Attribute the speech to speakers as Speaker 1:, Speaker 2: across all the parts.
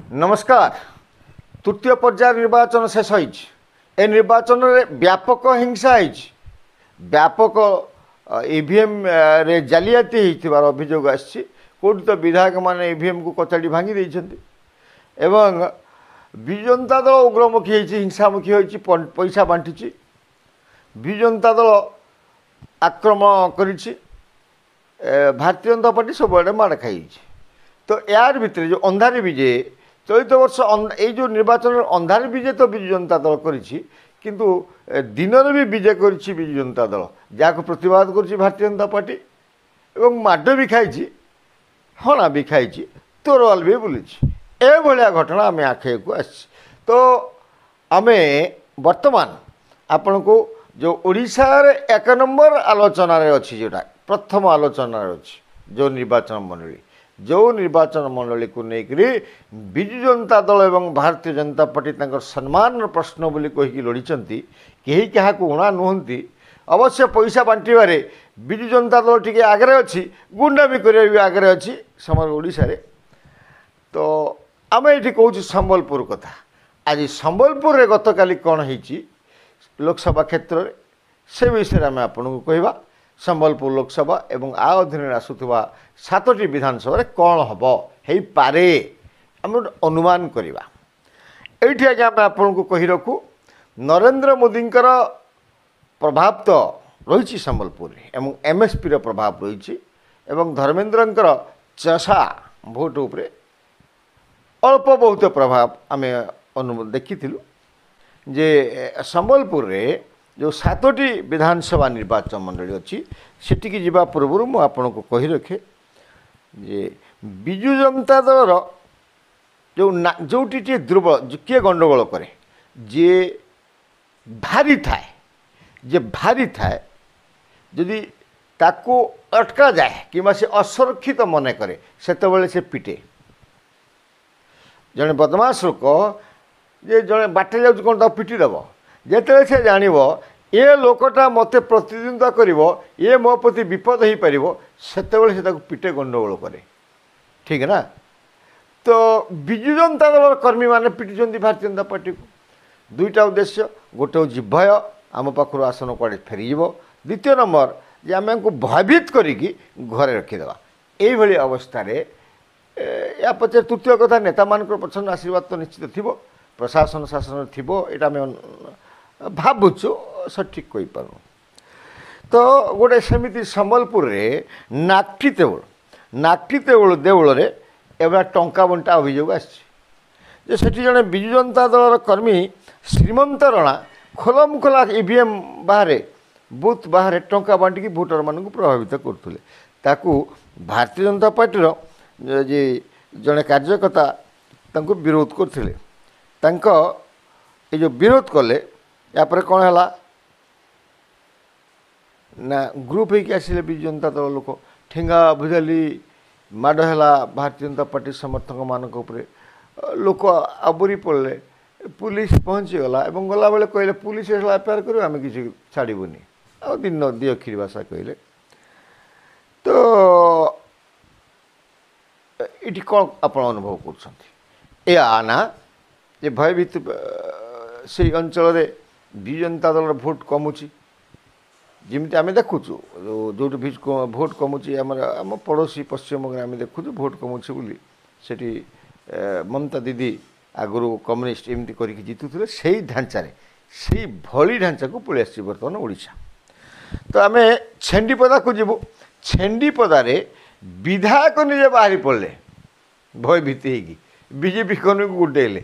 Speaker 1: नमस्कार। तृतीय पर्याय निर्वाचन शेष ए निर्वाचन में व्यापक हिंसा व्यापक ईवीएम रे जालियाती होइथिबार अभियोग आछि। कोर्ट तो विधायक माने ईवीएम को कचाड़ी भांगी देइछन्ति एवं विजु जनता दल उग्रमुखी होइछि, हिंसामुखी होइछि, पैसा बांटिछि। विजु जनता दल आक्रमण करिछि, भारतीय जनता पार्टी सब माड़ खाई। तो यार भितर जो अंधारी विजय चलित वर्ष जो निर्वाचन अंधारी विजय तो विजु जनता दल करिछि, किंतु दिन भी विजय करिछि विजु जनता दल, जहाँ प्रतिवाद करिछि भारतीय जनता पार्टी एवं माड भी खाई, हणा भी खाई, तोरवाल भी बुलिछि। ए भलिया घटना आम आखे को आछि। तो आम वर्तमान आपण को जो ओडिशा रे 1 नंबर आलोचना रे अछि, जोटा प्रथम आलोचना रे अछि, जो निर्वाचन मंडली को लेकर विजु जनता दल एवं भारतीय जनता पार्टी तांकर सम्मान प्रश्न बोली कहीकि लड़ीचंती। केही क्या उणा नुहंती। अवश्य पैसा बांटिबारे विजु जनता दल टिके आगे अच्छी, गुंडा भी करबा आगे अच्छी समग्र ओडिशा रे। तो आम ये कहूँ संबलपुर कथा। आज संबलपुर रे गतकाली कौन होइछि लोकसभा क्षेत्र में से विषय में आपको कहवा। संबलपुर लोकसभा एवं आ अधीन आसुवा 7टी विधानसभा कौन हम हो पारे आम अनुमान करवा। ये आज आम आपको कही रखू नरेंद्र मोदी प्रभाव तो रही संबलपुर एवं एमएसपी रो प्रभाव रही एवं धर्मेंद्र चषा भोट उपरे अल्प बहुत प्रभाव आम देखी जे संबलपुर रे जो 7टी विधानसभा निर्वाचन मंडली अच्छी सेटिकी जीवा पूर्व मु आपन को कही रखे जे विजु जनता दल जो दुर्बल किए गंडगोल करे जे भारी थाए जदि ताको अटका जाए कि से असुरक्षित मन करे सेतबेले से पिटे। जड़े बदमाश लोक जे जड़े बाटे जाऊँ कौन पिटी देव जिते से जान ये लोकटा मत प्रतिद्वंद्विता कर ये मो प्रति विपद हो पार से पिटे गंडगोल करे। ठीक है ना। तो विजु जनता दल कर्मी मैंने पिटी भारतीय जनता पार्टी को। दुईटा उद्देश्य, गोटे हूँ भय आम पाखर आसन कड़े फेरीज, द्वितीय नंबर जे आम को भयभीत करी घरे रखीदे। यही अवस्था या पचे तृतीय कथा नेता मान पसंद आशीर्वाद तो निश्चित थी, प्रशासन शासन थी, यहाँ भावुचु सठिक कही पार। तो गोटे सेमिति संबलपुर रे नाकटी देवल एवं टंका बंटा अभियोग आसी। जड़े विजु जनता दल कर्मी श्रीमंत रणा खोलम खोला ईवीएम बाहर बूथ बाहर टंका बांटिकी भोटर मानक प्रभावित करुले। भारतीय जनता पार्टी जे जड़े कार्यकर्ता विरोध करते जो विरोध कले यापर कौन है ना ग्रुप होकर आसिले विजु जनता दल लोक ठेंगा भुजाली माड़ है भारतीय जनता पार्टी समर्थक मान लोक आबुरी पड़े, पुलिस पहुँचीगला और गला बेले कहले पुलिस एफआईआर कर आम कि छाड़बूनी आ दिन दियो खीरी भाषा कहले। तो ये कौन आप अनुभव कर ना जे भयभीत से अंचल विजु जनता दल भोट कमुची जमी आम देखुचु जो भोट कमुची आम पड़ोशी पश्चिम बंग आम देखुचु भोट कमुची बोली सेठी ममता दीदी आगु कम्युनिस्ट एमती करके जितुले से ढांचारे से भली ढांचा को पलि आसी बर्तमान ओडिशा। तो आम छेंडीपदा को जीवु। छेंडीपदार विधायक निजे बाहरी पड़े भयभीत होगी बीजेपी कर्मी को गुडेले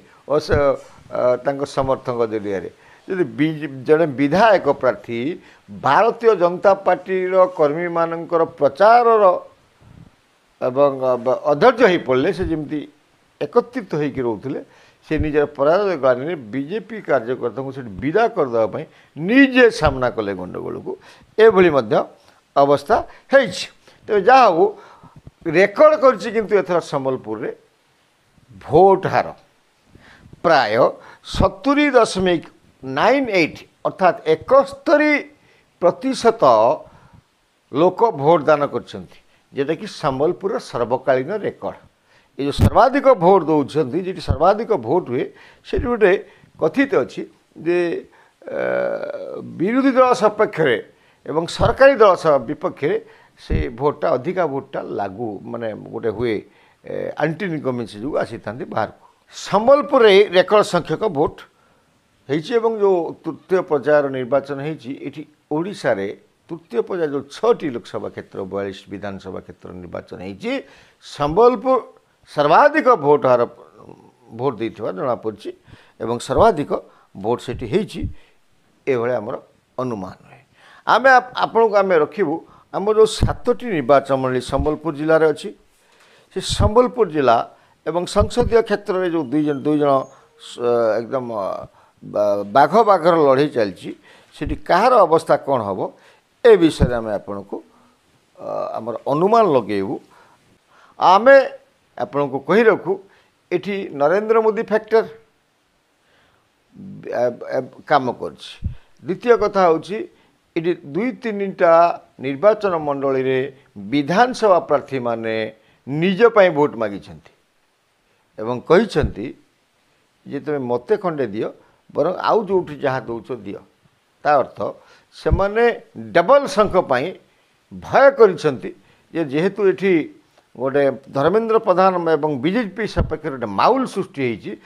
Speaker 1: समर्थक जरिया जदि जड़े विधायक प्रार्थी भारतीय जनता पार्टी कर्मी मानकर प्रचार एवं अधैर्य हो पड़े से जमी एकत्रित होकर रोते से निजर पराजय ग्लानि बीजेपी कार्यकर्ता को विदा करदेवाई निजे सामना कले गंडगोल को एभली अवस्था है। तो जहाँ हो रेकर्ड कर संबलपुर रे भोट हार प्राय 70.98 अर्थात 71% लोक भोट दान कर, जेटा कि संबलपुर सर्वकालीन रेकर्ड। ये जो सर्वाधिक भोट दौरान जी सर्वाधिक भोट हुए से गोटे कथित अच्छी जे विरोधी दल सपक्ष एवं सरकारी दल विपक्ष से भोटा अधिका भोटा लागू माने गोटे हुए आंटी इनकमेंसी जो आसी था बाहर को संबलपुर रेकर्ड संख्यक भोट होती जो तृतीय पर्यायर निर्वाचन होती ओडिशा रे तृतीय पर्याय जो 6टी लोकसभा क्षेत्र 42 विधानसभा क्षेत्र निर्वाचन होती संबलपुर सर्वाधिक भोट हार भोट देथिबा जना पड़छि एवं सर्वाधिक भोट सेठी होती एभले हमर अनुमान है आमे आपन को आमे रखिबु आम जो 7टी निर्वाचन मंडली संबलपुर जिले में अच्छी से संबलपुर जिला एवं संसदीय क्षेत्र में जो दुई जन एकदम बाघ बाघर लड़ाई चलती कहार अवस्था कौन हम ए विषय आम आपण को आमर अनुमान लगेबू आम आपण को कही रखू एठी नरेंद्र मोदी फैक्टर काम कर द्वितीय कथा हूँ ये 2-3टा निर्वाचन मंडली रे विधानसभा प्रार्थी माने निज पाई भोट मागी एवं कही जे तुम मते खंडे दियो बर आउ जो जहाँ दौच दियो ता अर्थ से माने डबल संख पाई भय करिसेंती जेहेतु एठी गोटे धर्मेंद्र प्रधान एवं बीजेपी सपक्ष गोटे माहौल सृष्टि होती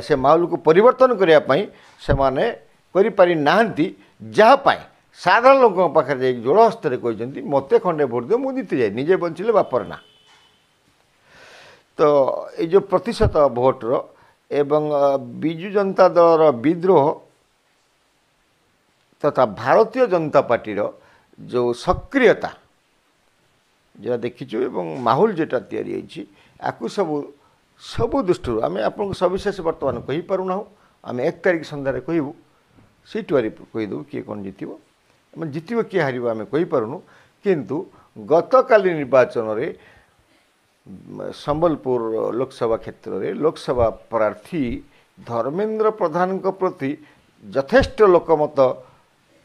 Speaker 1: से माहौल को परिवर्तन करने से माने करि पारि नाहंती जहाँपाई साधारण लोक पाखे जोड़ हस्तर कहते मते खंडे भोट दियो मुझे जीति जाए निजे बंचिले बापर ना तो ये जो प्रतिशत भोटर एवं विजु जनता दल विद्रोह तथा भारतीय जनता पार्टी जो सक्रियता जो देखीचु एवं माहौल जेटा तैयारी आपको सबू दृष्टि आम आपको सविशेष बर्तमान कही पारुना आम 1 तारिख सन्धार कहबू सीट वारी कहीदेव किए कौन जीतब जीतब किए हार आम कहीपरूँ किंतु गतकाली निर्वाचन में संबलपुर लोकसभा क्षेत्र में लोकसभा प्रार्थी धर्मेंद्र प्रधान प्रति यथेष्ट लोकमत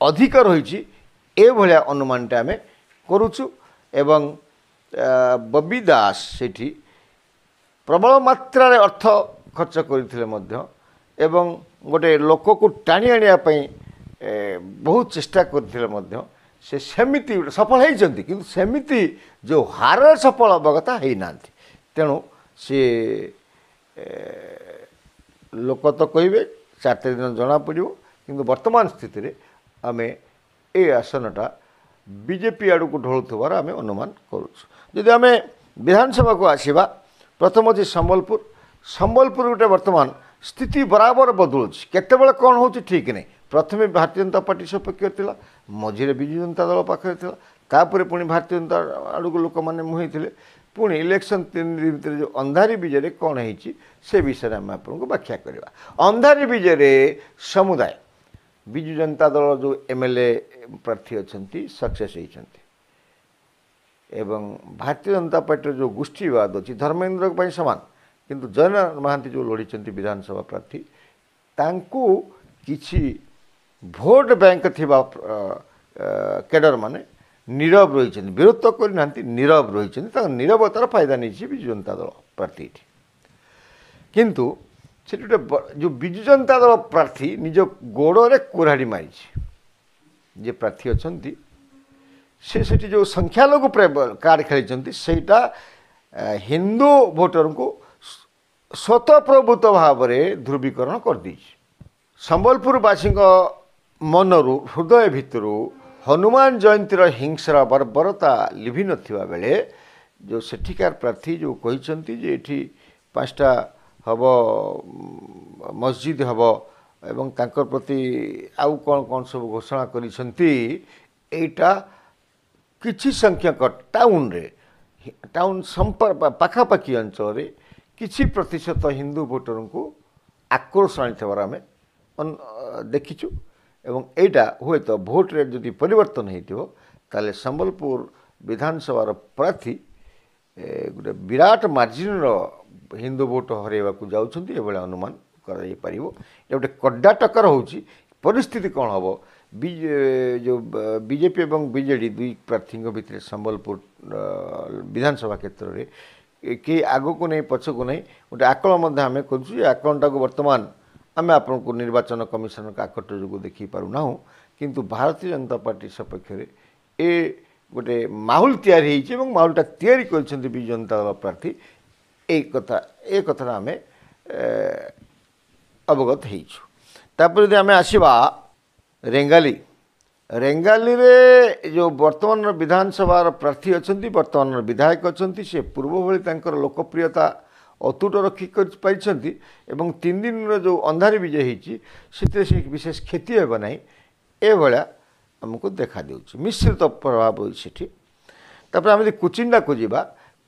Speaker 1: अधिक रही भलिया अनुमानटा आम करुचु एवं बबी दास सेठी प्रबल मात्रा अर्थ खर्च करते एवं गोटे लोक को टाणी आनिया बहुत चेष्टा करते से सेमिति सफल होती किंतु सेमिति जो हार सफल हवा कथा होना तेणु सी लोक तो कहे 4 दिन जना पड़ो किंतु वर्तमान स्थिति रे आमे ए आसनटा बीजेपी आड़ को ढोलुवार आम अनुमान करुँ आम विधानसभा को आसवा प्रथम अच्छे संबलपुर गोटे वर्तमान स्थिति बराबर बदलुच केतबेले कौन हो ठीक नहीं प्रथमे भारतीय जनता पार्टी सपक्ष था मझे विजु जनता दल पाखे तापर पुणी भारतीय जनता आड़ को लोक मैंने मुहैले पुणी इलेक्शन 3 दिन भर जो अंधारी विजय कौन होती से विषय आम आपको व्याख्या करवा अंधारी विजय समुदाय विजु जनता दल जो एमएलए प्रार्थी अच्छा सक्सेस होती एवं भारतीय जनता पार्टी जो गोष्ठीवाद अच्छी धर्मेंद्र सामान किंतु जयनारायण महांती जो लड़ी विधानसभा प्रार्थी तांको किछि भोट बैंक थिबा कैडर माने नीरव रही विरोध तो करना नीरव रही नीरवतार फायदा नहीं विजु जनता दल प्रार्थी किंतु से जो विजु जनता दल प्रार्थी निज गोड़े कुराड़ी मारी जे प्रार्थी अच्छा से जो संख्यालघु कार्ड खेली सेटा हिंदू भोटर को स्वतःप्रभुत भाव में ध्रुवीकरण कर दी संबलपुरवासी मनरु हृदय भितर हनुमान जयंतीर हिंसार बर्बरता लिभि नथिबा बेले जो सेठिकार प्रार्थी जो कहते जे एठी 5टा हम मस्जिद हम एवं तांकर प्रति आउ कौन कौन सब घोषणा करिसंती एटा किछि संख्यक टाउन संपर्क पाखापाखी अंचल रे किछि प्रतिशत हिंदू भोटर को आक्रोश आनीथबार आम देखीचु एवं एटा हुए तो भोट रे जदि परिवर्तन होइतिबो ताले संबलपुर विधानसभा प्रार्थी गोटे विराट मार्जिन हिंदू भोट हरैवा को जाउछंती एबळे अनुमान कराई पारिबो गोटे कड्डा टक्कर होउची परिस्थिति कौन हम जो बीजेपी एवं बीजेडी दुई प्रार्थी भितर संबलपुर विधानसभा क्षेत्र में कि आग को नहीं पछक नहीं गोटे आकलन आम कर आकलनटा को बर्तमान आम आपको निर्वाचन कमिशन काकट जो देखीपारूना किंतु भारतीय जनता पार्टी सपक्ष ए गोटे माहौल तैयारी माहौलटा तैयारी कर विजु जनता दल प्रार्थी एक कथा आम अवगत होपर आम आसवा रेंगाली रेंगाली रे जो वर्तमान विधानसभा प्रार्थी अच्छा वर्तमान विधायक अच्छा से पूर्व भली लोकप्रियता अतुट रखी पारिछंती एवं 3 दिन जो अंधारी विजय होती से विशेष क्षति होगा ना ए भाया आमको देखा देउछि मिश्रित प्रभाव सेठी तापर आम कुचिंडा को जीवा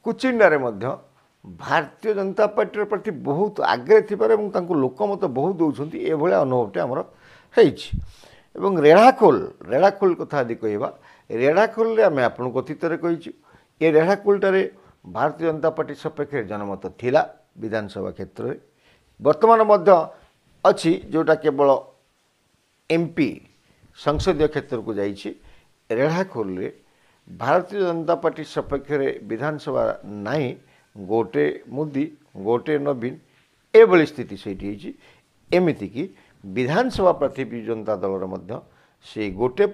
Speaker 1: कुचिंडारे मध्य भारतीय जनता पार्टी प्रति बहुत आगे थिबार एवं तांको लोकमत बहुत दउछंती ए भाया अनुभवटे हमर हेछि एवं रेढ़ाखोल कथा यदि कहवा रेढ़ाखोल आम आपण अतीत कहीचु ये रेढ़ाखोलटारे भारतीय जनता पार्टी सपक्ष जनमत थिला विधानसभा क्षेत्र में वर्तमान मध्य अच्छी जोटा केवल एमपी संसदीय क्षेत्र को जाइए रेढ़ाखोल भारतीय जनता पार्टी सपक्ष विधानसभा नहीं गोटे मोदी गोटे नवीन एभली स्थिति से एमती कि विधानसभा प्रार्थी विजु जनता दलर से गोटे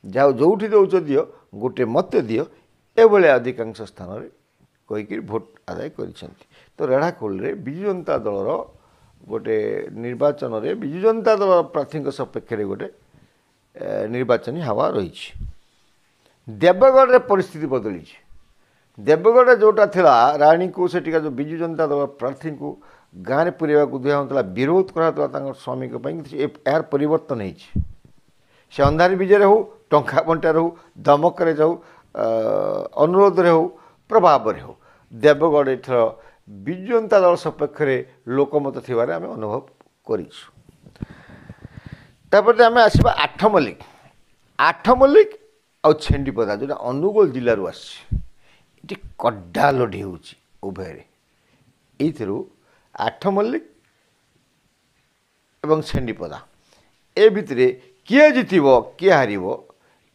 Speaker 1: जाओ जोठी दौच दियो गोटे मत दियो एभली अधिकांश स्थान में कहीकि भोट आदाय करिसेंती तो रेढ़ाखोल विजु जनता दलर गोटे निर्वाचन रे विजु जनता दल प्रार्थी सपक्ष गोटे निर्वाचन हवा रही देवगढ़ परिस्थिति बदली देवगढ़ जोटा थिला राणी को सेटिका जो विजु जनता दल प्रार्थी को गाँव में पुरेवा दिया विरोध कराला स्वामी यार परिवर्तन होती से अंधारी विजय हो टंका बंटार हो दमक जाऊ अनुरोध हो प्रभाव हो देवगढ़ एथर विजु जनता दल सपक्ष लोकमत थिबारे आम अनुभव करिछु तापर आम आसवा आठमल्लिक आ छेंडीपदा जोटा अनुगोल जिलूर आसी कड्डा लड़ी होची उभय एथरू आठमल्लिक एवं छेंडीपदा ए भितरे किए जितिबो किए हारिबो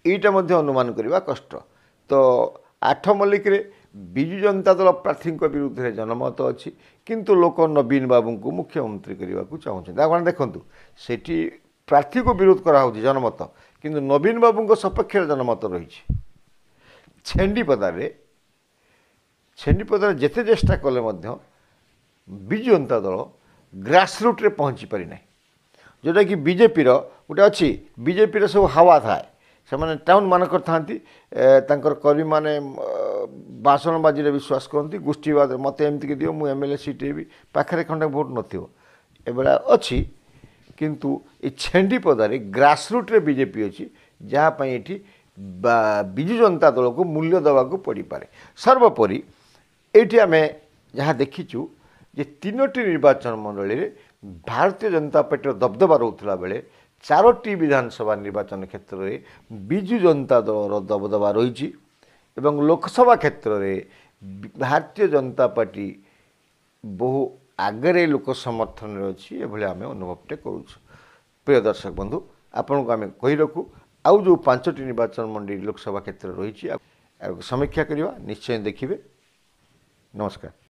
Speaker 1: एटा मध्य अनुमान करवा कष्ट तो आठमल्लिक रे विजु जनता दल प्रार्थी विरुद्ध में जनमत अच्छी किंतु लोक नवीन बाबू को मुख्यमंत्री करने को चाहते आप देखूँ सेठी प्रार्थी को विरोध करा जनमत किंतु नवीन बाबू सपक्ष जनमत रही छेंडीपदार जेते चेष्टा कले विजु जनता दल ग्रासरूट्रे पहुँची पारि ना जोटा कि बीजेपी गोटे अच्छी बीजेपी सब हावा थाए से मैंने टाउन मानक था कर्मी मैंने बासनबाजी विश्वास करती गोष्ठीवाद मत एमती दियो मु एमएलए सीट भी पाखे खंडे भोट नबला अच्छी किंतु ये छेंडीपदारे ग्रासरूट्रे बीजेपी अच्छी जहाँपाई ये विजु जनता दल को मूल्य देवा पड़ पारे सर्वोपरि ये आम जहाँ देखीचु जे 3टी निर्वाचन मंडली में भारतीय जनता पार्टी दबदबा रोला बेले 4टी विधानसभा निर्वाचन क्षेत्र में विजु जनता दल दबदबा रही एवं लोकसभा क्षेत्र में भारतीय जनता पार्टी बहु आगे लोक समर्थन अच्छी ये आम अनुभवटे करूँ प्रिय दर्शक बंधु आपण को आम कही रखू आउ जो 5टी निर्वाचन मंडली लोकसभा क्षेत्र रही समीक्षा करवा निश्चय देखिए नमस्कार।